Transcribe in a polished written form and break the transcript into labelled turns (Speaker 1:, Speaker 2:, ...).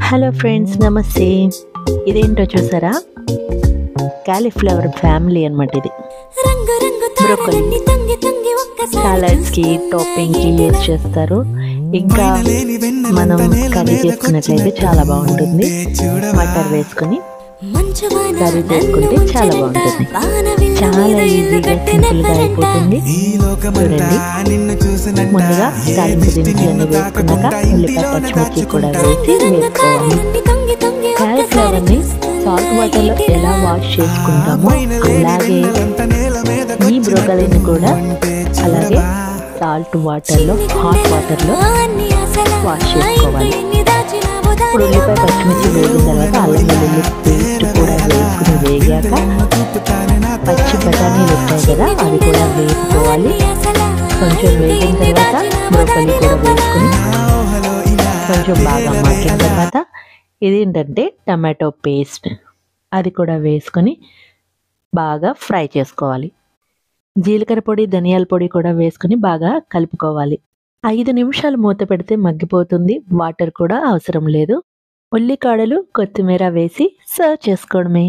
Speaker 1: Hello friends, నమస్తే. ఇదేంటో చూసారా? కాలీఫ్లవర్ ఫ్యామిలీ అన్నమాట. ఇది బ్రోకలీ సాలడ్స్కి టాపింగ్కి యూజ్ చేస్తారు. ఇంకా మనం కర్రీ చేసుకున్నట్లయితే చాలా బాగుంటుంది. మటర్ వేసుకొని కర్రీ చేసుకుంటే చాలా బాగుంటుంది. చాలా ఈజీగా సింపుల్గా అయిపోతుంది. చూడండి, ముందుగా తాలింపు దినుసులన్నీ వేసుకున్నాక ఉల్లిపాయ పచ్చిమిర్చి కూడా వేసి వేసుకోవాలి. కాలీఫ్లవర్ని సాల్ట్ వాటర్లో ఎలా వాష్ చేసుకుంటామో అలాగే ఈ బ్రోకలీని కూడా అలాగే సాల్ట్ వాటర్లో, హాట్ వాటర్లో వాష్ చేసుకోవాలి. ఇప్పుడు ఉల్లిపాయ పచ్చిమిర్చి వేగిన తర్వాత అల్లం వెల్లుల్లి పేస్ట్ కూడా వేసుకుని వేగాక పచ్చి బఠానీలు ఉంటాయి కదా, అవి కూడా వేసుకోవాలి. కొంచెం వేగిన తర్వాత బ్రోకలీ కూడా వేసుకుని కొంచెం బాగా మగ్గిన తర్వాత ఇదేంటంటే టమాటో పేస్ట్, అది కూడా వేసుకొని బాగా ఫ్రై చేసుకోవాలి. జీలకర్ర పొడి, ధనియాల పొడి కూడా వేసుకుని బాగా కలుపుకోవాలి. 5 నిమిషాలు మూత పెడితే మగ్గిపోతుంది. వాటర్ కూడా అవసరం లేదు. ఉల్లికాడలు, కొత్తిమీర వేసి సర్వ్ చేసుకోవడమే.